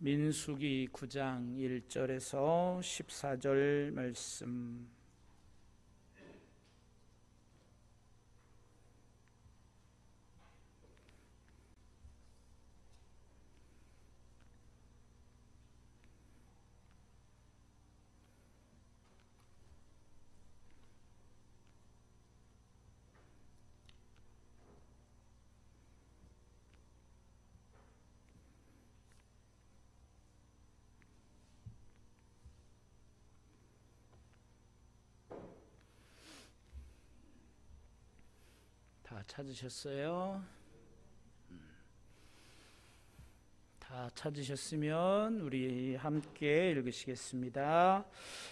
민수기 9장 1절에서 14절 말씀. 다 찾으셨어요? 다 찾으셨으면 우리 함께 읽으시겠습니다.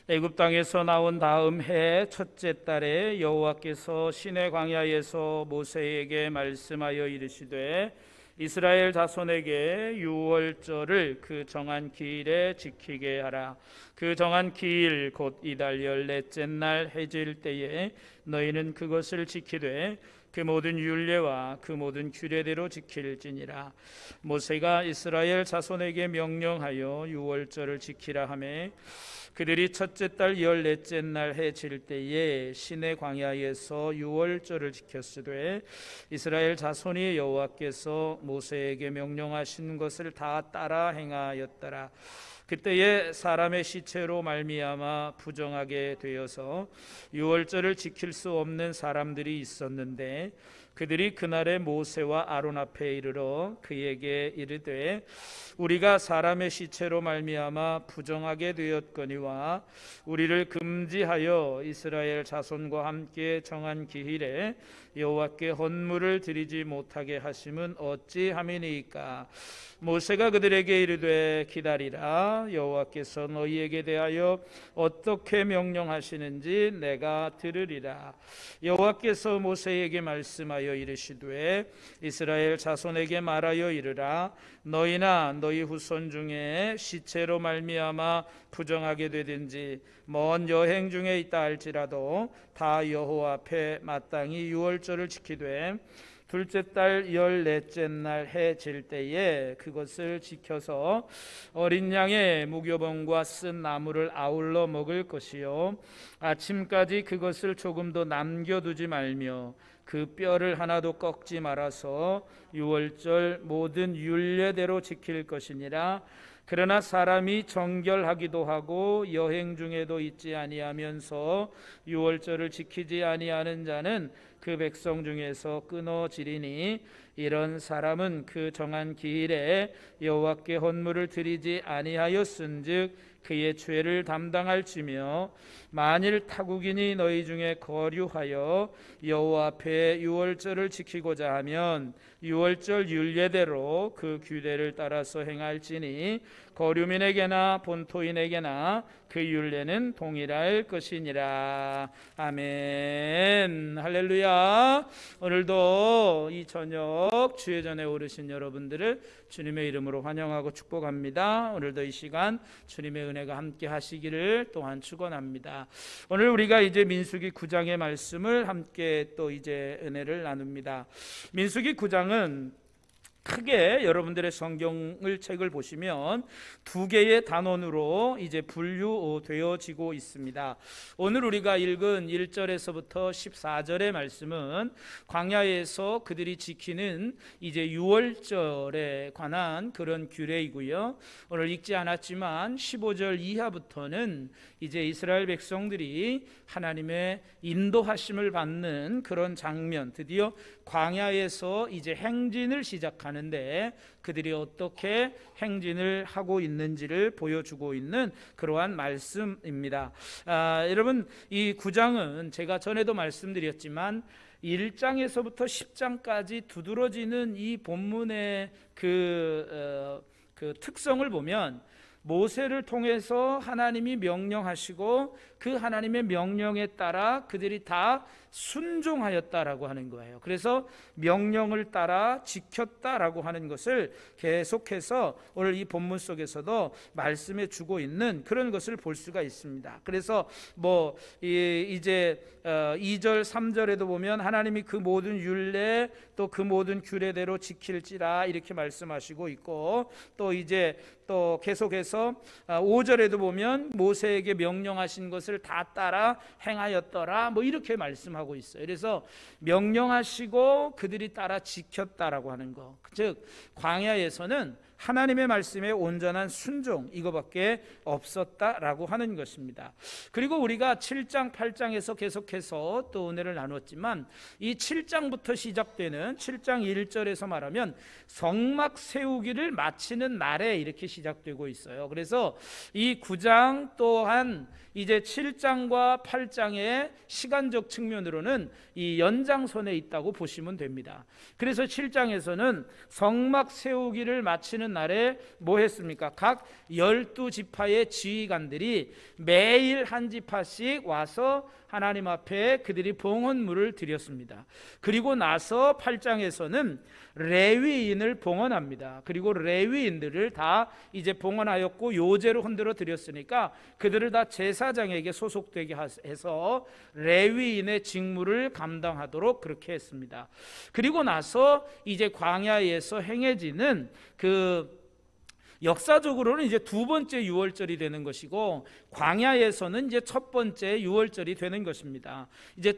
애굽 땅에서 나온 다음 해 첫째 달에 여호와께서 시내 광야에서 모세에게 말씀하여 이르시되 이스라엘 자손에게 유월절을 그 정한 기일에 지키게 하라. 그 정한 기일 곧 이달 14째 날 해질 때에 너희는 그것을 지키되 그 모든 율례와 그 모든 규례대로 지킬지니라. 모세가 이스라엘 자손에게 명령하여 유월절을 지키라 하매 그들이 첫째 달 14째 날 해질 때에 시내 광야에서 유월절을 지켰으되 이스라엘 자손이 여호와께서 모세에게 명령하신 것을 다 따라 행하였더라. 그때에 사람의 시체로 말미암아 부정하게 되어서 유월절을 지킬 수 없는 사람들이 있었는데 그들이 그날에 모세와 아론 앞에 이르러 그에게 이르되 우리가 사람의 시체로 말미암아 부정하게 되었거니와 우리를 금지하여 이스라엘 자손과 함께 정한 기일에 여호와께 헌물을 드리지 못하게 하심은 어찌함이니까. 모세가 그들에게 이르되 기다리라. 여호와께서 너희에게 대하여 어떻게 명령하시는지 내가 들으리라. 여호와께서 모세에게 말씀하여 이르시되 이스라엘 자손에게 말하여 이르라. 너희나 너희 후손 중에 시체로 말미암아 부정하게 되든지 먼 여행 중에 있다 할지라도 다 여호와 앞에 마땅히 유월절을 지키되 둘째 달 14째 날 해 질 때에 그것을 지켜서 어린 양의 무교병과 쓴 나물을 아울러 먹을 것이요 아침까지 그것을 조금도 남겨두지 말며 그 뼈를 하나도 꺾지 말아서 유월절 모든 율례대로 지킬 것이니라. 그러나 사람이 정결하기도 하고 여행 중에도 있지 아니하면서 유월절을 지키지 아니하는 자는 그 백성 중에서 끊어지리니 이런 사람은 그 정한 기일에 여호와께 헌물을 드리지 아니하였은즉 그의 죄를 담당할지며 만일 타국인이 너희 중에 거류하여 여호와 앞에 유월절을 지키고자 하면 유월절 율례대로 그 규례를 따라서 행할지니 거류민에게나 본토인에게나 그 율례는 동일할 것이니라. 아멘. 할렐루야. 오늘도 이 저녁 주의 전에 오르신 여러분들을 주님의 이름으로 환영하고 축복합니다. 오늘도 이 시간 주님의 은혜가 함께 하시기를 또한 축원합니다. 오늘 우리가 이제 민수기 9장의 말씀을 함께 또 이제 은혜를 나눕니다. 민수기 9장은 크게 여러분들의 성경을 책을 보시면 두 개의 단원으로 이제 분류되어지고 있습니다. 오늘 우리가 읽은 1절에서부터 14절의 말씀은 광야에서 그들이 지키는 이제 유월절에 관한 그런 규례이고요. 오늘 읽지 않았지만 15절 이하부터는 이제 이스라엘 백성들이 하나님의 인도하심을 받는 그런 장면, 드디어 광야에서 이제 행진을 시작하는데 그들이 어떻게 행진을 하고 있는지를 보여주고 있는 그러한 말씀입니다. 여러분, 이 9장은 제가 전에도 말씀드렸지만 1장에서부터 10장까지 두드러지는 이 본문의 그 특성을 보면 모세를 통해서 하나님이 명령하시고 그 하나님의 명령에 따라 그들이 다 순종하였다라고 하는 거예요. 그래서 명령을 따라 지켰다라고 하는 것을 계속해서 오늘 이 본문 속에서도 말씀해 주고 있는 그런 것을 볼 수가 있습니다. 그래서 이제 2절 3절에도 보면 하나님이 그 모든 율례 또 그 모든 규례대로 지킬지라 이렇게 말씀하시고 있고, 또 이제 또 계속해서 5절에도 보면 모세에게 명령하신 것을 다 따라 행하였더라 이렇게 말씀하고 있어요. 그래서 명령하시고 그들이 따라 지켰다라고 하는 거, 즉 광야에서는 하나님의 말씀에 온전한 순종, 이거밖에 없었다라고 하는 것입니다. 그리고 우리가 7장 8장에서 계속해서 또 은혜를 나눴지만 이 7장부터 시작되는 7장 1절에서 말하면 성막 세우기를 마치는 날에 이렇게 시작되고 있어요. 그래서 이 9장 또한 이제 7장과 8장의 시간적 측면으로는 이 연장선에 있다고 보시면 됩니다. 그래서 7장에서는 성막 세우기를 마치는 날에 뭐 했습니까? 각 12지파의 지휘관들이 매일 한 지파씩 와서 하나님 앞에 그들이 봉헌물을 드렸습니다. 그리고 나서 8장에서는 레위인을 봉헌합니다. 그리고 레위인들을 다 이제 봉헌하였고 요제로 흔들어 드렸으니까 그들을 다 제사장에게 소속되게 해서 레위인의 직무를 감당하도록 그렇게 했습니다. 그리고 나서 이제 광야에서 행해지는 역사적으로는 이제 두 번째 유월절이 되는 것이고, 광야에서는 이제 첫 번째 유월절이 되는 것입니다. 이제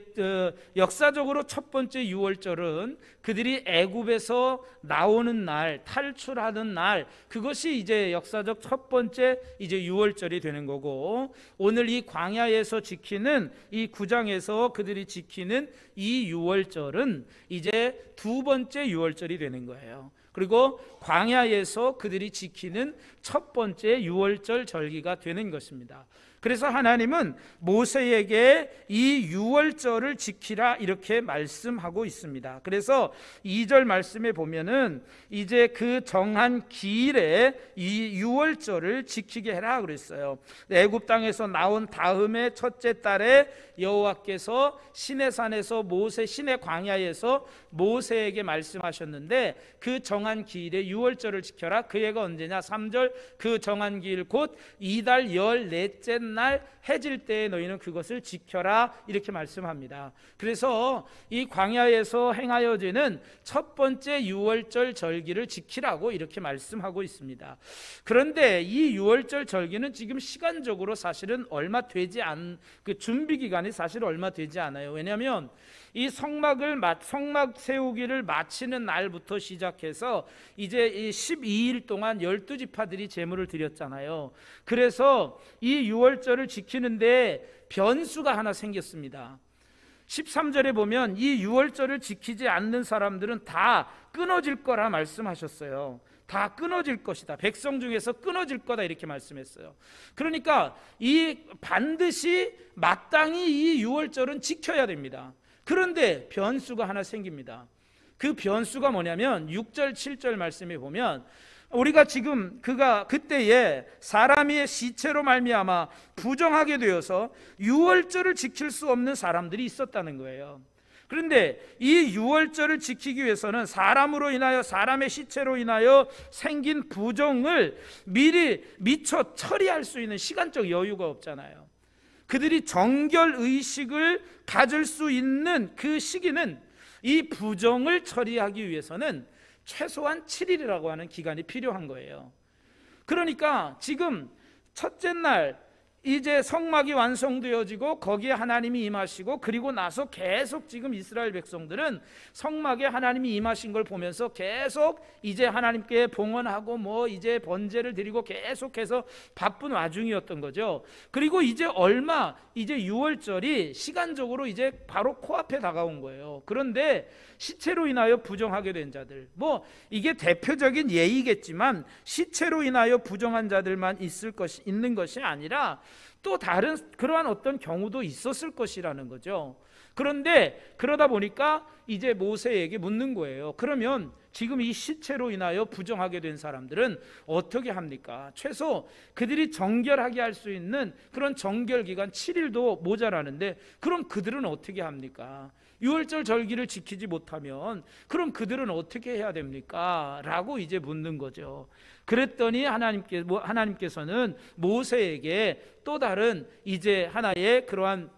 역사적으로 첫 번째 유월절은 그들이 애굽에서 나오는 날, 탈출하는 날, 그것이 이제 역사적 첫 번째 이제 유월절이 되는 거고, 오늘 이 광야에서 지키는 이 9장에서 그들이 지키는 이 유월절은 이제 두 번째 유월절이 되는 거예요. 그리고 광야에서 그들이 지키는 첫 번째 유월절 절기가 되는 것입니다. 그래서 하나님은 모세에게 이 유월절을 지키라 이렇게 말씀하고 있습니다. 그래서 2절 말씀에 보면은 이제 그 정한 기일에 이 유월절을 지키게 해라 그랬어요. 애굽 땅에서 나온 다음에 첫째 달에 여호와께서 시내산에서 시내 광야에서 모세에게 말씀하셨는데, 그 정한 기일에 유월절을 지켜라. 그 해가 언제냐? 3절 그 정한 기일 곧 이달 14째 날 해질 때에 너희는 그것을 지켜라 이렇게 말씀합니다. 그래서 이 광야에서 행하여지는 첫 번째 유월절 절기를 지키라고 이렇게 말씀하고 있습니다. 그런데 이 유월절 절기는 지금 시간적으로 사실은 얼마 되지 않은 그 준비 기간이 사실 얼마 되지 않아요. 왜냐하면 이 성막 세우기를 마치는 날부터 시작해서 이제 이 12일 동안 12지파들이 제물을 드렸잖아요. 그래서 이 유월절을 지키는데 변수가 하나 생겼습니다. 13절에 보면 이 유월절을 지키지 않는 사람들은 다 끊어질 거라 말씀하셨어요. 다 끊어질 것이다. 백성 중에서 끊어질 거다 이렇게 말씀했어요. 그러니까 반드시 마땅히 이 유월절은 지켜야 됩니다. 그런데 변수가 하나 생깁니다. 그 변수가 뭐냐면 6절 7절 말씀에 보면 우리가 지금 그때에 사람의 시체로 말미암아 부정하게 되어서 유월절을 지킬 수 없는 사람들이 있었다는 거예요. 그런데 이 유월절을 지키기 위해서는 사람으로 인하여, 사람의 시체로 인하여 생긴 부정을 미처 처리할 수 있는 시간적 여유가 없잖아요. 그들이 정결 의식을 가질 수 있는 그 시기는 이 부정을 처리하기 위해서는 최소한 7일이라고 하는 기간이 필요한 거예요. 그러니까 지금 첫째 날 이제 성막이 완성되어지고 거기에 하나님이 임하시고, 그리고 나서 계속 지금 이스라엘 백성들은 성막에 하나님이 임하신 걸 보면서 계속 이제 하나님께 봉헌하고 이제 번제를 드리고 계속해서 바쁜 와중이었던 거죠. 그리고 이제 이제 유월절이 시간적으로 이제 바로 코앞에 다가온 거예요. 그런데 시체로 인하여 부정하게 된 자들, 이게 대표적인 예이겠지만 시체로 인하여 부정한 자들만 있는 것이 아니라 또 다른 그러한 어떤 경우도 있었을 것이라는 거죠. 그런데 그러다 보니까 이제 모세에게 묻는 거예요. 그러면 지금 이 시체로 인하여 부정하게 된 사람들은 어떻게 합니까? 최소 그들이 정결하게 할 수 있는 그런 정결 기간 7일도 모자라는데 그럼 그들은 어떻게 합니까? 유월절 절기를 지키지 못하면 그럼 그들은 어떻게 해야 됩니까? 라고 이제 묻는 거죠. 그랬더니 하나님께서는 모세에게 또 다른 이제 하나의 그러한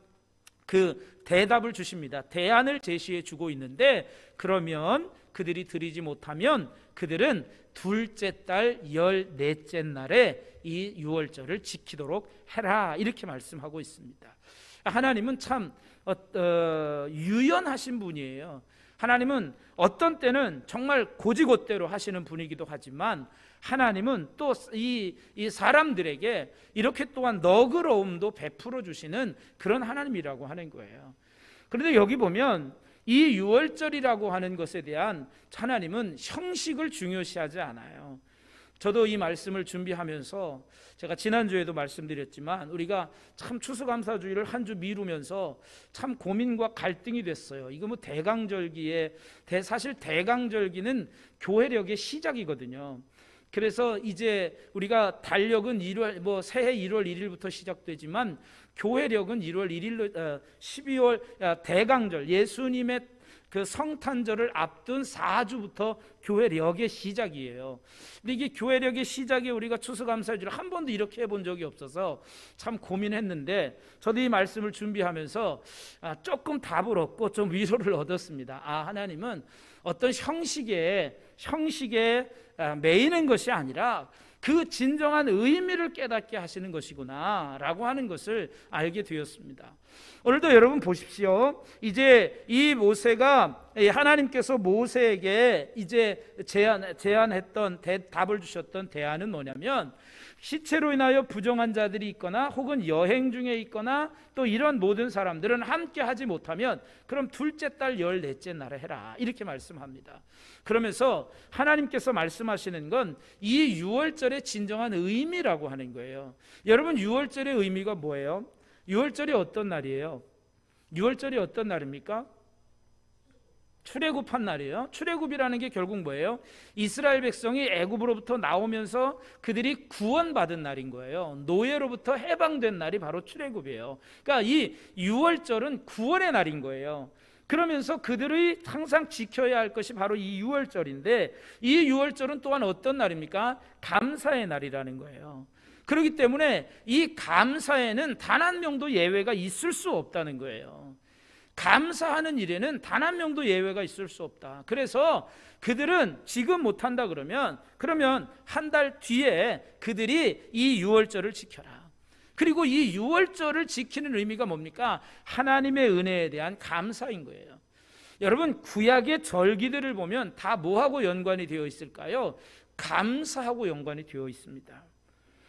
그 대답을 주십니다. 대안을 제시해 주고 있는데, 그러면 그들이 드리지 못하면 그들은 둘째 달 14째 날에 이 유월절을 지키도록 해라, 이렇게 말씀하고 있습니다. 하나님은 참 유연하신 분이에요. 하나님은 어떤 때는 정말 고지고대로 하시는 분이기도 하지만 하나님은 또 이 사람들에게 이렇게 또한 너그러움도 베풀어 주시는 그런 하나님이라고 하는 거예요. 그런데 여기 보면 이 유월절이라고 하는 것에 대한 하나님은 형식을 중요시하지 않아요. 저도 이 말씀을 준비하면서 제가 지난주에도 말씀드렸지만 우리가 참 추수감사주의를 한 주 미루면서 참 고민과 갈등이 됐어요. 이거 뭐 대강절기에 사실 대강절기는 교회력의 시작이거든요. 그래서 이제 우리가 달력은 새해 1월 1일부터 시작되지만 교회력은 1월 1일로 12월 대강절 예수님의 그 성탄절을 앞둔 4주부터 교회력의 시작이에요. 근데 이게 교회력의 시작에 우리가 추수감사주를 한 번도 이렇게 해본 적이 없어서 참 고민했는데, 저도 이 말씀을 준비하면서 조금 답을 얻고 좀 위로를 얻었습니다. 하나님은 어떤 형식에 매이는 것이 아니라 그 진정한 의미를 깨닫게 하시는 것이구나 라고 하는 것을 알게 되었습니다. 오늘도 여러분 보십시오. 이제 이 모세가, 하나님께서 모세에게 이제 제안했던 답을 주셨던 대안은 뭐냐면, 시체로 인하여 부정한 자들이 있거나 혹은 여행 중에 있거나 또 이런 모든 사람들은 함께 하지 못하면 그럼 둘째 달 14째 날에 해라, 이렇게 말씀합니다. 그러면서 하나님께서 말씀하시는 건 이 유월절의 진정한 의미라고 하는 거예요. 여러분, 유월절의 의미가 뭐예요? 유월절이 어떤 날이에요? 유월절이 어떤 날입니까? 출애굽한 날이에요. 출애굽이라는 게 결국 뭐예요? 이스라엘 백성이 애굽으로부터 나오면서 그들이 구원받은 날인 거예요. 노예로부터 해방된 날이 바로 출애굽이에요. 그러니까 이 유월절은 구원의 날인 거예요. 그러면서 그들이 항상 지켜야 할 것이 바로 이 유월절인데, 이 유월절은 또한 어떤 날입니까? 감사의 날이라는 거예요. 그렇기 때문에 이 감사에는 단 한 명도 예외가 있을 수 없다는 거예요. 감사하는 일에는 단 한 명도 예외가 있을 수 없다. 그래서 그들은 지금 못한다 그러면 한 달 뒤에 그들이 이 유월절을 지켜라. 그리고 이 유월절을 지키는 의미가 뭡니까? 하나님의 은혜에 대한 감사인 거예요. 여러분, 구약의 절기들을 보면 다 뭐하고 연관이 되어 있을까요? 감사하고 연관이 되어 있습니다.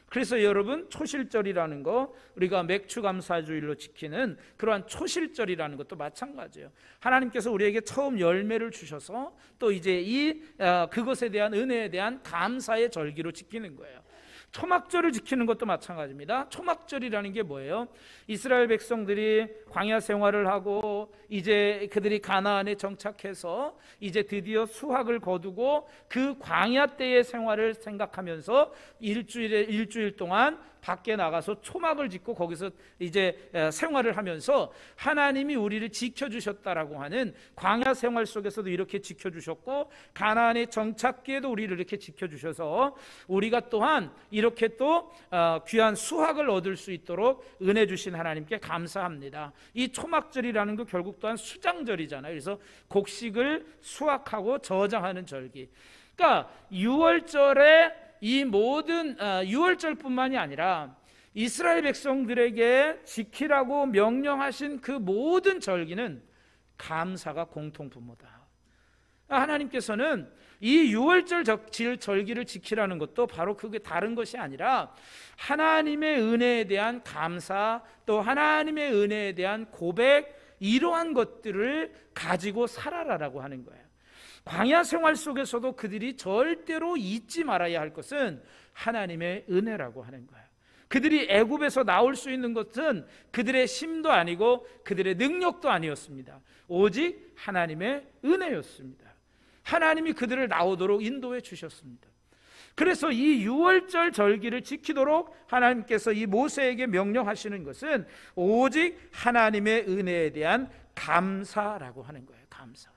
그래서 여러분, 초실절이라는 거, 우리가 맥추감사주일로 지키는 그러한 초실절이라는 것도 마찬가지예요. 하나님께서 우리에게 처음 열매를 주셔서 또 이제 그것에 대한 은혜에 대한 감사의 절기로 지키는 거예요. 초막절을 지키는 것도 마찬가지입니다. 초막절이라는 게 뭐예요? 이스라엘 백성들이 광야 생활을 하고 이제 그들이 가나안에 정착해서 이제 드디어 수확을 거두고 그 광야 때의 생활을 생각하면서 일주일 동안 밖에 나가서 초막을 짓고 거기서 이제 생활을 하면서 하나님이 우리를 지켜주셨다라고 하는 광야 생활 속에서도 이렇게 지켜주셨고, 가나안의 정착기에도 우리를 이렇게 지켜주셔서 우리가 또한 이렇게 또 귀한 수확을 얻을 수 있도록 은혜 주신 하나님께 감사합니다. 이 초막절이라는 거 결국 또한 수장절이잖아요. 그래서 곡식을 수확하고 저장하는 절기. 그러니까 유월절에 이 모든 유월절뿐만이 아니라 이스라엘 백성들에게 지키라고 명령하신 그 모든 절기는 감사가 공통분모다. 하나님께서는 이 유월절 절기를 지키라는 것도 바로 그게 다른 것이 아니라 하나님의 은혜에 대한 감사, 또 하나님의 은혜에 대한 고백, 이러한 것들을 가지고 살아라라고 하는 거예요. 광야 생활 속에서도 그들이 절대로 잊지 말아야 할 것은 하나님의 은혜라고 하는 거예요. 그들이 애굽에서 나올 수 있는 것은 그들의 힘도 아니고 그들의 능력도 아니었습니다. 오직 하나님의 은혜였습니다. 하나님이 그들을 나오도록 인도해 주셨습니다. 그래서 이 유월절 절기를 지키도록 하나님께서 이 모세에게 명령하시는 것은 오직 하나님의 은혜에 대한 감사라고 하는 거예요. 감사.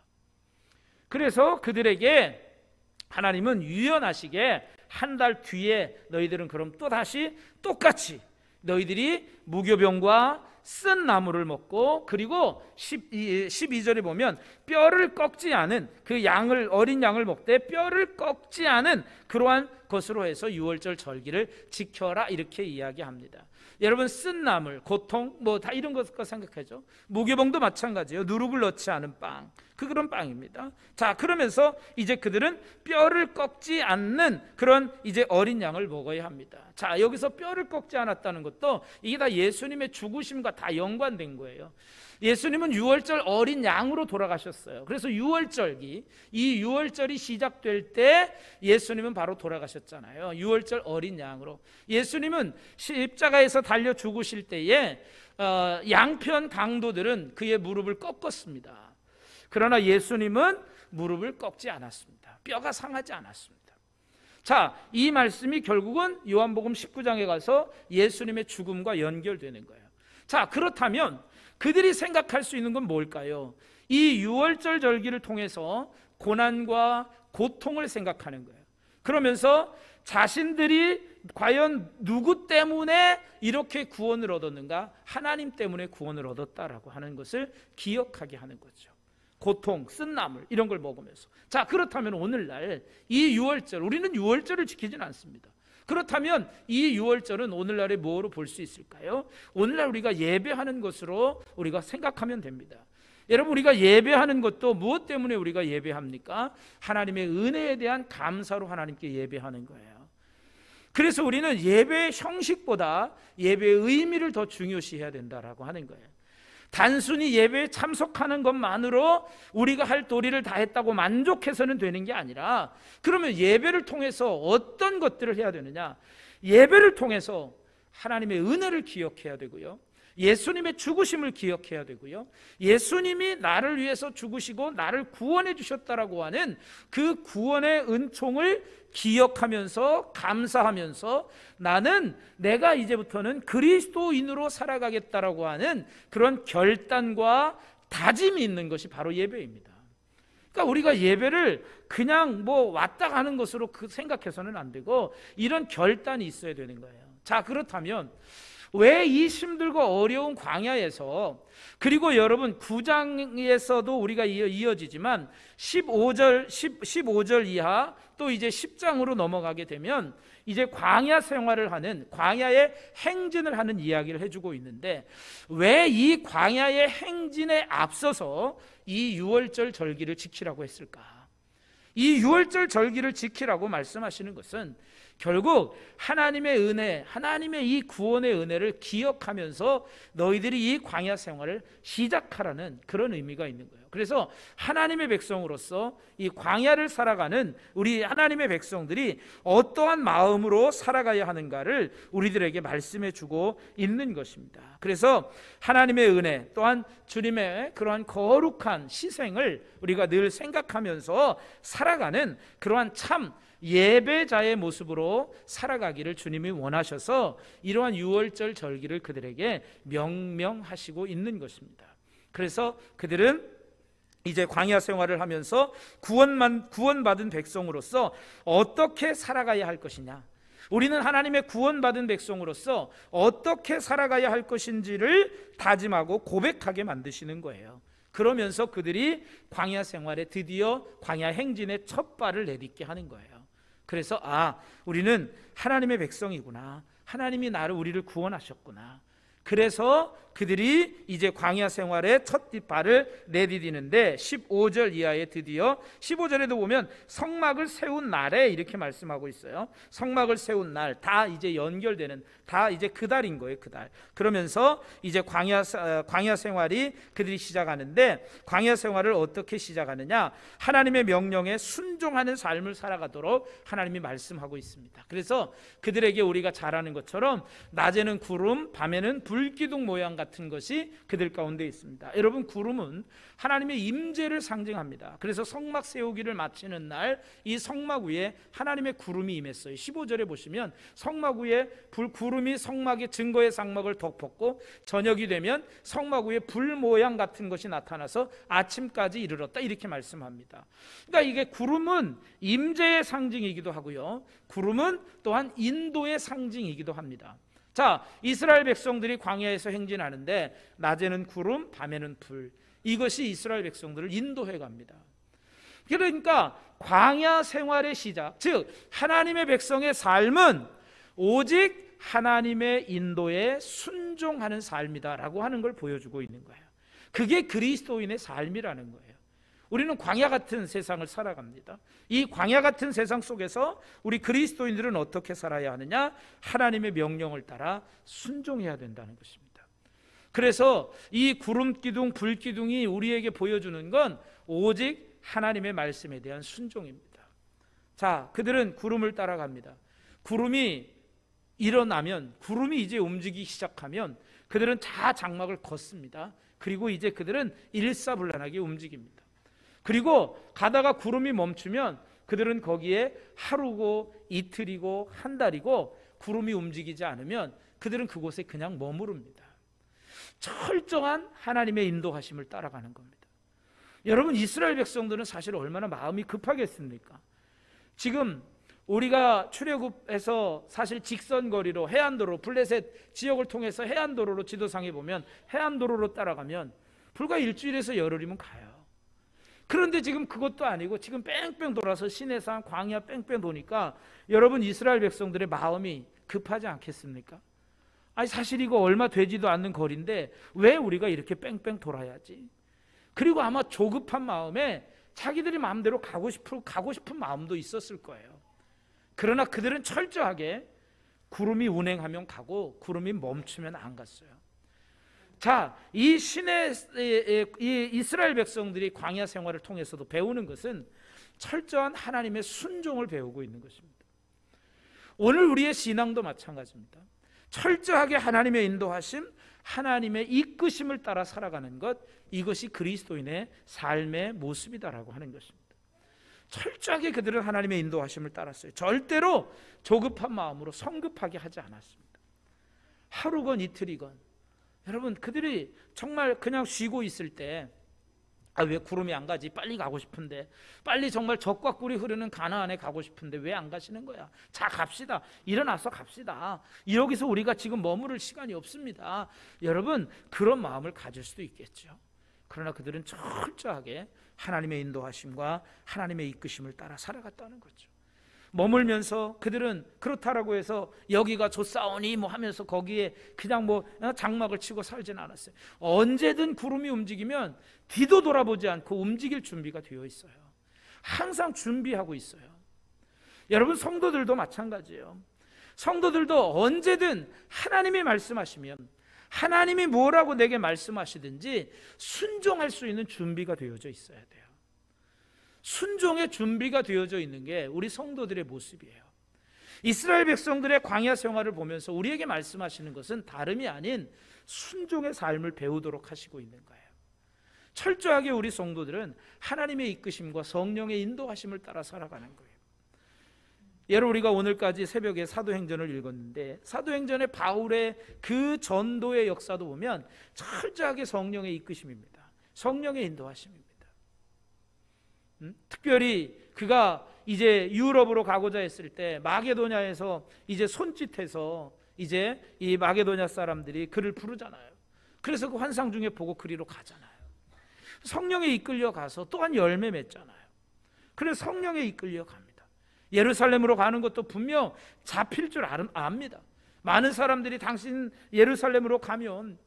그래서 그들에게 하나님은 유연하시게 한 달 뒤에 너희들은 그럼 또 다시 똑같이 너희들이 무교병과 쓴 나무를 먹고, 그리고 12절에 보면 뼈를 꺾지 않은 그 양을, 어린 양을 먹되 뼈를 꺾지 않은 그러한 것으로 해서 유월절 절기를 지켜라, 이렇게 이야기합니다. 여러분, 쓴 나물, 고통 뭐 다 이런 것 생각하죠. 무교병도 마찬가지예요. 누룩을 넣지 않은 빵, 그런 빵입니다. 자, 그러면서 이제 그들은 뼈를 꺾지 않는 그런 이제 어린 양을 먹어야 합니다. 자, 여기서 뼈를 꺾지 않았다는 것도 이게 다 예수님의 죽으심과 다 연관된 거예요. 예수님은 유월절 어린 양으로 돌아가셨어요. 그래서 유월절기, 이 유월절이 시작될 때 예수님은 바로 돌아가셨잖아요. 유월절 어린 양으로. 예수님은 십자가에서 달려 죽으실 때에 양편 강도들은 그의 무릎을 꺾었습니다. 그러나 예수님은 무릎을 꺾지 않았습니다. 뼈가 상하지 않았습니다. 자, 이 말씀이 결국은 요한복음 19장에 가서 예수님의 죽음과 연결되는 거예요. 자, 그렇다면 그들이 생각할 수 있는 건 뭘까요? 이 유월절 절기를 통해서 고난과 고통을 생각하는 거예요. 그러면서 자신들이 과연 누구 때문에 이렇게 구원을 얻었는가? 하나님 때문에 구원을 얻었다라고 하는 것을 기억하게 하는 거죠. 고통, 쓴 나물 이런 걸 먹으면서. 자, 그렇다면 오늘날 이 유월절, 우리는 유월절을 지키지는 않습니다. 그렇다면 이 유월절은 오늘날에 뭐로 볼 수 있을까요? 오늘날 우리가 예배하는 것으로 우리가 생각하면 됩니다. 여러분, 우리가 예배하는 것도 무엇 때문에 우리가 예배합니까? 하나님의 은혜에 대한 감사로 하나님께 예배하는 거예요. 그래서 우리는 예배의 형식보다 예배의 의미를 더 중요시해야 된다라고 하는 거예요. 단순히 예배에 참석하는 것만으로 우리가 할 도리를 다 했다고 만족해서는 되는 게 아니라, 그러면 예배를 통해서 어떤 것들을 해야 되느냐? 예배를 통해서 하나님의 은혜를 기억해야 되고요, 예수님의 죽으심을 기억해야 되고요, 예수님이 나를 위해서 죽으시고 나를 구원해 주셨다라고 하는 그 구원의 은총을 기억하면서 감사하면서 나는 내가 이제부터는 그리스도인으로 살아가겠다라고 하는 그런 결단과 다짐이 있는 것이 바로 예배입니다. 그러니까 우리가 예배를 그냥 뭐 왔다 가는 것으로 생각해서는 안 되고 이런 결단이 있어야 되는 거예요. 자, 그렇다면 왜 이 힘들고 어려운 광야에서, 그리고 여러분 9장에서도 우리가 이어지지만 15절 이하 또 이제 10장으로 넘어가게 되면 이제 광야 생활을 하는, 광야의 행진을 하는 이야기를 해주고 있는데, 왜 이 광야의 행진에 앞서서 이 유월절 절기를 지키라고 했을까? 이 유월절 절기를 지키라고 말씀하시는 것은 결국 하나님의 은혜, 하나님의 이 구원의 은혜를 기억하면서 너희들이 이 광야 생활을 시작하라는 그런 의미가 있는 거예요. 그래서 하나님의 백성으로서 이 광야를 살아가는 우리 하나님의 백성들이 어떠한 마음으로 살아가야 하는가를 우리들에게 말씀해 주고 있는 것입니다. 그래서 하나님의 은혜 또한 주님의 그러한 거룩한 희생을 우리가 늘 생각하면서 살아가는 그러한 참 예배자의 모습으로 살아가기를 주님이 원하셔서 이러한 유월절 절기를 그들에게 명명하시고 있는 것입니다. 그래서 그들은 이제 광야 생활을 하면서 구원받은 백성으로서 어떻게 살아가야 할 것이냐, 우리는 하나님의 구원받은 백성으로서 어떻게 살아가야 할 것인지를 다짐하고 고백하게 만드시는 거예요. 그러면서 그들이 광야 생활에 드디어 광야 행진의 첫 발을 내딛게 하는 거예요. 그래서 우리는 하나님의 백성이구나, 하나님이 우리를 구원하셨구나, 그래서 그들이 이제 광야 생활의 첫 발을 내디디는데 15절 이하에 드디어 15절에도 보면 성막을 세운 날에 이렇게 말씀하고 있어요. 성막을 세운 날, 다 이제 연결되는, 다 이제 그 달인 거예요. 그 달. 그러면서 이제 광야 생활이 그들이 시작하는데, 광야 생활을 어떻게 시작하느냐, 하나님의 명령에 순종하는 삶을 살아가도록 하나님이 말씀하고 있습니다. 그래서 그들에게 우리가 잘 아는 것처럼 낮에는 구름, 밤에는 불기둥 모양 같은 것이 그들 가운데 있습니다. 여러분, 구름은 하나님의 임재를 상징합니다. 그래서 성막 세우기를 마치는 날 이 성막 위에 하나님의 구름이 임했어요. 15절에 보시면 성막 위에 구름이 성막의 증거의 장막을 덮었고, 저녁이 되면 성막 위에 불 모양 같은 것이 나타나서 아침까지 이르렀다, 이렇게 말씀합니다. 그러니까 이게 구름은 임재의 상징이기도 하고요, 구름은 또한 인도의 상징이기도 합니다. 자, 이스라엘 백성들이 광야에서 행진하는데 낮에는 구름, 밤에는 불, 이것이 이스라엘 백성들을 인도해 갑니다. 그러니까 광야 생활의 시작, 즉 하나님의 백성의 삶은 오직 하나님의 인도에 순종하는 삶이다라고 하는 걸 보여주고 있는 거예요. 그게 그리스도인의 삶이라는 거예요. 우리는 광야 같은 세상을 살아갑니다. 이 광야 같은 세상 속에서 우리 그리스도인들은 어떻게 살아야 하느냐? 하나님의 명령을 따라 순종해야 된다는 것입니다. 그래서 이 구름 기둥, 불 기둥이 우리에게 보여주는 건 오직 하나님의 말씀에 대한 순종입니다. 자, 그들은 구름을 따라갑니다. 구름이 일어나면, 구름이 이제 움직이기 시작하면 그들은 다 장막을 걷습니다. 그리고 이제 그들은 일사불란하게 움직입니다. 그리고 가다가 구름이 멈추면 그들은 거기에 하루고 이틀이고 한 달이고, 구름이 움직이지 않으면 그들은 그곳에 그냥 머무릅니다. 철저한 하나님의 인도하심을 따라가는 겁니다. 여러분, 이스라엘 백성들은 사실 얼마나 마음이 급하겠습니까? 지금 우리가 출애굽에서 사실 직선거리로 해안도로, 블레셋 지역을 통해서 해안도로로 지도상에 보면 해안도로로 따라가면 불과 일주일에서 열흘이면 가요. 그런데 지금 그것도 아니고 지금 뺑뺑 돌아서 시내산 광야 뺑뺑 도니까 여러분, 이스라엘 백성들의 마음이 급하지 않겠습니까? 아니, 사실 이거 얼마 되지도 않는 거리인데 왜 우리가 이렇게 뺑뺑 돌아야지? 그리고 아마 조급한 마음에 자기들이 마음대로 가고 싶은 마음도 있었을 거예요. 그러나 그들은 철저하게 구름이 운행하면 가고 구름이 멈추면 안 갔어요. 자, 이 이스라엘 백성들이 광야 생활을 통해서도 배우는 것은 철저한 하나님의 순종을 배우고 있는 것입니다. 오늘 우리의 신앙도 마찬가지입니다. 철저하게 하나님의 인도하심, 하나님의 이끄심을 따라 살아가는 것, 이것이 그리스도인의 삶의 모습이다라고 하는 것입니다. 철저하게 그들은 하나님의 인도하심을 따랐어요. 절대로 조급한 마음으로 성급하게 하지 않았습니다. 하루건 이틀이건, 여러분, 그들이 정말 그냥 쉬고 있을 때, 왜 구름이 안 가지? 빨리 가고 싶은데, 빨리 정말 젖과 꿀이 흐르는 가나안에 가고 싶은데 왜 안 가시는 거야? 자, 갑시다. 일어나서 갑시다. 여기서 우리가 지금 머무를 시간이 없습니다. 여러분, 그런 마음을 가질 수도 있겠죠. 그러나 그들은 철저하게 하나님의 인도하심과 하나님의 이끄심을 따라 살아갔다는 거죠. 머물면서 그들은 그렇다라고 해서 여기가 좋사오니 뭐 하면서 거기에 그냥 뭐 장막을 치고 살지는 않았어요. 언제든 구름이 움직이면 뒤도 돌아보지 않고 움직일 준비가 되어 있어요. 항상 준비하고 있어요. 여러분, 성도들도 마찬가지예요. 성도들도 언제든 하나님이 말씀하시면, 하나님이 뭐라고 내게 말씀하시든지 순종할 수 있는 준비가 되어져 있어야 돼요. 순종의 준비가 되어져 있는 게 우리 성도들의 모습이에요. 이스라엘 백성들의 광야 생활을 보면서 우리에게 말씀하시는 것은 다름이 아닌 순종의 삶을 배우도록 하시고 있는 거예요. 철저하게 우리 성도들은 하나님의 이끄심과 성령의 인도하심을 따라 살아가는 거예요. 예를 우리가 오늘까지 새벽에 사도행전을 읽었는데, 사도행전의 바울의 그 전도의 역사도 보면 철저하게 성령의 이끄심입니다. 성령의 인도하심입니다. 특별히 그가 이제 유럽으로 가고자 했을 때 마게도냐에서 이제 손짓해서 이제 이 마게도냐 사람들이 그를 부르잖아요. 그래서 그 환상 중에 보고 그리로 가잖아요. 성령에 이끌려 가서 또한 열매 맺잖아요. 그래서 성령에 이끌려 갑니다. 예루살렘으로 가는 것도 분명 잡힐 줄 압니다. 많은 사람들이 당신 예루살렘으로 가면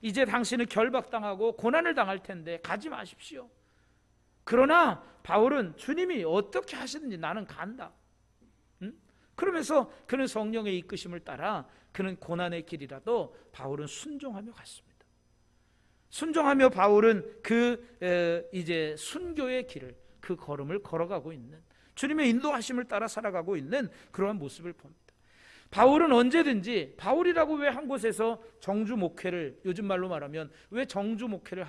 이제 당신은 결박당하고 고난을 당할 텐데 가지 마십시오. 그러나 바울은 주님이 어떻게 하시든지 나는 간다. 그러면서 그는 성령의 이끄심을 따라 그는 고난의 길이라도 바울은 순종하며 갔습니다. 순종하며 바울은 이제 순교의 길을, 그 걸음을 걸어가고 있는, 주님의 인도하심을 따라 살아가고 있는 그러한 모습을 봅니다. 바울은 언제든지, 바울이라고 왜 한 곳에서 정주 목회를, 요즘 말로 말하면 왜 정주 목회를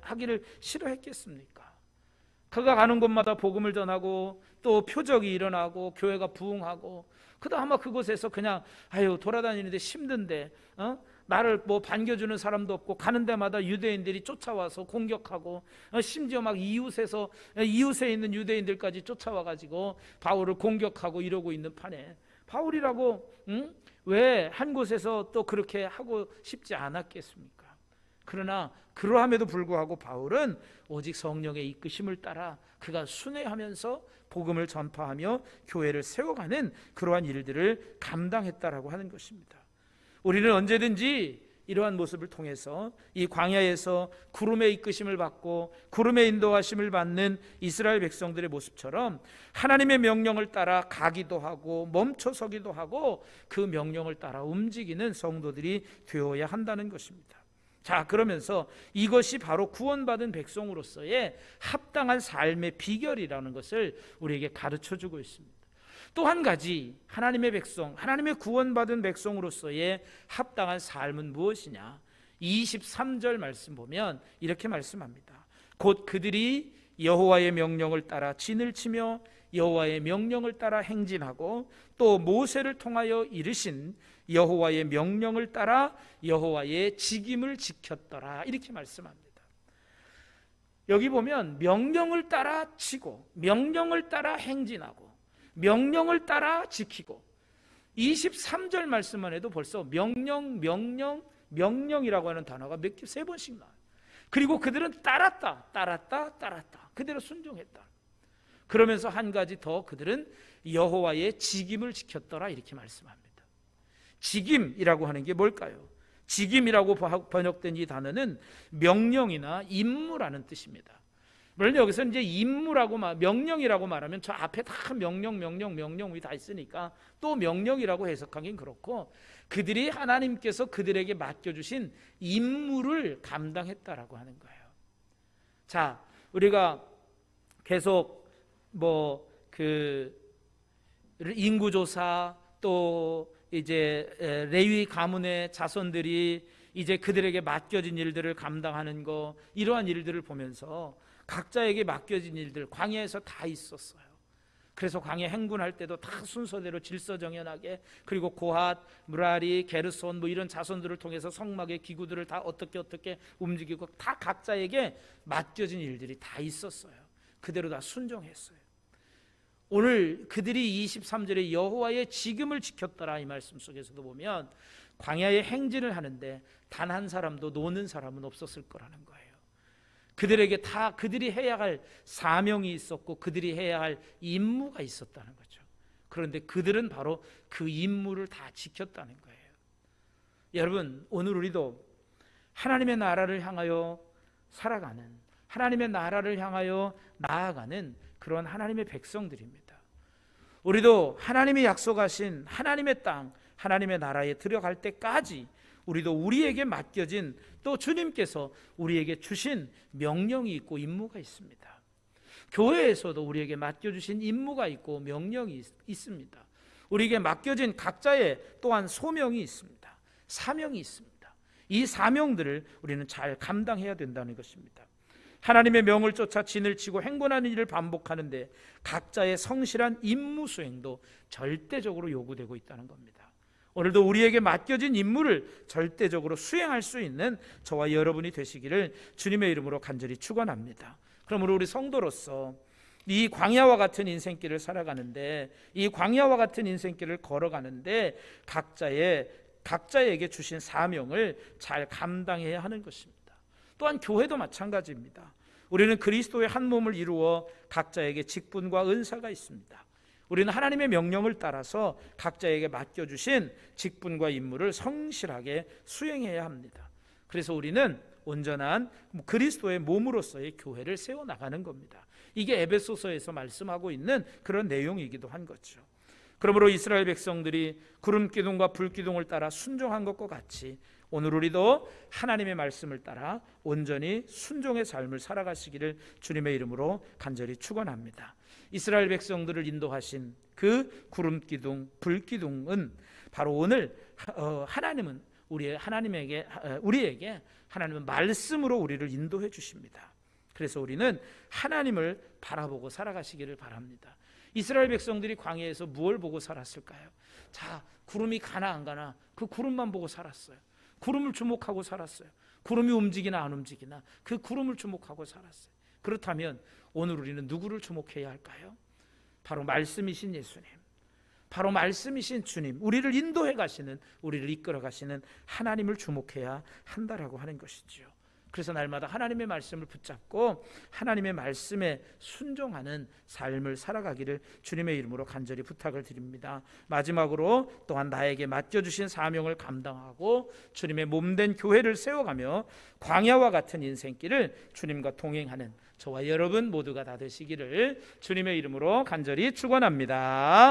하기를 싫어했겠습니까? 그가 가는 곳마다 복음을 전하고 또 표적이 일어나고 교회가 부흥하고, 그다음 아마 그곳에서 그냥 돌아다니는데 힘든데 나를 뭐 반겨주는 사람도 없고, 가는 데마다 유대인들이 쫓아와서 공격하고, 심지어 막 이웃에 있는 유대인들까지 쫓아와가지고 바울을 공격하고 이러고 있는 판에, 바울이라고 왜 한 곳에서 또 그렇게 하고 싶지 않았겠습니까? 그러나 그러함에도 불구하고 바울은 오직 성령의 이끄심을 따라 그가 순회하면서 복음을 전파하며 교회를 세워가는 그러한 일들을 감당했다라고 하는 것입니다. 우리는 언제든지 이러한 모습을 통해서 이 광야에서 구름의 이끄심을 받고 구름의 인도하심을 받는 이스라엘 백성들의 모습처럼 하나님의 명령을 따라 가기도 하고 멈춰서기도 하고 그 명령을 따라 움직이는 성도들이 되어야 한다는 것입니다. 자, 그러면서 이것이 바로 구원받은 백성으로서의 합당한 삶의 비결이라는 것을 우리에게 가르쳐주고 있습니다. 또 한 가지, 하나님의 백성, 하나님의 구원받은 백성으로서의 합당한 삶은 무엇이냐? 23절 말씀 보면 이렇게 말씀합니다. 곧 그들이 여호와의 명령을 따라 진을 치며 여호와의 명령을 따라 행진하고 또 모세를 통하여 이르신 여호와의 명령을 따라 여호와의 직임을 지켰더라, 이렇게 말씀합니다. 여기 보면 명령을 따라 치고 명령을 따라 행진하고 명령을 따라 지키고, 23절 말씀만 해도 벌써 명령이라고 하는 단어가 세 번씩 나와요. 그리고 그들은 따랐다 그대로 순종했다. 그러면서 한 가지 더, 그들은 여호와의 직임을 지켰더라, 이렇게 말씀합니다. 직임이라고 하는 게 뭘까요? 직임이라고 번역된 이 단어는 명령이나 임무라는 뜻입니다. 물론 여기서 이제 임무라고 명령이라고 말하면 저 앞에 다 명령이 다 있으니까 또 명령이라고 해석하긴 그렇고, 그들이 하나님께서 그들에게 맡겨주신 임무를 감당했다라고 하는 거예요. 자, 우리가 계속 인구조사, 또 이제 레위 가문의 자손들이 이제 그들에게 맡겨진 일들을 감당하는 거, 이러한 일들을 보면서 각자에게 맡겨진 일들 광야에서 다 있었어요. 그래서 광야 행군할 때도 다 순서대로 질서정연하게, 그리고 고핫, 무라리, 게르손 이런 자손들을 통해서 성막의 기구들을 다 어떻게 움직이고, 다 각자에게 맡겨진 일들이 다 있었어요. 그대로 다 순종했어요. 오늘 그들이 23절에 여호와의 직임을 지켰더라, 이 말씀 속에서도 보면 광야의 행진을 하는데 단 한 사람도 노는 사람은 없었을 거라는 거예요. 그들에게 다 그들이 해야 할 사명이 있었고 그들이 해야 할 임무가 있었다는 거죠. 그런데 그들은 바로 그 임무를 다 지켰다는 거예요. 여러분, 오늘 우리도 하나님의 나라를 향하여 살아가는, 하나님의 나라를 향하여 나아가는 그런 하나님의 백성들입니다. 우리도 하나님이 약속하신 하나님의 땅, 하나님의 나라에 들어갈 때까지 우리도 우리에게 맡겨진, 또 주님께서 우리에게 주신 명령이 있고 임무가 있습니다. 교회에서도 우리에게 맡겨주신 임무가 있고 명령이 있습니다. 우리에게 맡겨진 각자의 또한 소명이 있습니다. 사명이 있습니다. 이 사명들을 우리는 잘 감당해야 된다는 것입니다. 하나님의 명을 쫓아 진을 치고 행군하는 일을 반복하는데 각자의 성실한 임무 수행도 절대적으로 요구되고 있다는 겁니다. 오늘도 우리에게 맡겨진 임무를 절대적으로 수행할 수 있는 저와 여러분이 되시기를 주님의 이름으로 간절히 축원합니다. 그러므로 우리 성도로서 이 광야와 같은 인생길을 살아가는데, 이 광야와 같은 인생길을 걸어가는데 각자에게 주신 사명을 잘 감당해야 하는 것입니다. 또한 교회도 마찬가지입니다. 우리는 그리스도의 한 몸을 이루어 각자에게 직분과 은사가 있습니다. 우리는 하나님의 명령을 따라서 각자에게 맡겨주신 직분과 임무를 성실하게 수행해야 합니다. 그래서 우리는 온전한 그리스도의 몸으로서의 교회를 세워나가는 겁니다. 이게 에베소서에서 말씀하고 있는 그런 내용이기도 한 거죠. 그러므로 이스라엘 백성들이 구름기둥과 불기둥을 따라 순종한 것과 같이 오늘 우리도 하나님의 말씀을 따라 온전히 순종의 삶을 살아가시기를 주님의 이름으로 간절히 축원합니다. 이스라엘 백성들을 인도하신 그 구름기둥, 불기둥은 바로 오늘 하나님은 우리에게 하나님은 말씀으로 우리를 인도해 주십니다. 그래서 우리는 하나님을 바라보고 살아가시기를 바랍니다. 이스라엘 백성들이 광야에서 무엇을 보고 살았을까요? 자, 구름이 가나 안 가나 그 구름만 보고 살았어요. 구름을 주목하고 살았어요. 구름이 움직이나 안 움직이나 그 구름을 주목하고 살았어요. 그렇다면 오늘 우리는 누구를 주목해야 할까요? 바로 말씀이신 예수님, 바로 말씀이신 주님, 우리를 인도해 가시는, 우리를 이끌어 가시는 하나님을 주목해야 한다라고 하는 것이죠. 그래서 날마다 하나님의 말씀을 붙잡고 하나님의 말씀에 순종하는 삶을 살아가기를 주님의 이름으로 간절히 부탁을 드립니다. 마지막으로 또한 나에게 맡겨주신 사명을 감당하고 주님의 몸된 교회를 세워가며 광야와 같은 인생길을 주님과 동행하는 저와 여러분 모두가 다 되시기를 주님의 이름으로 간절히 축원합니다.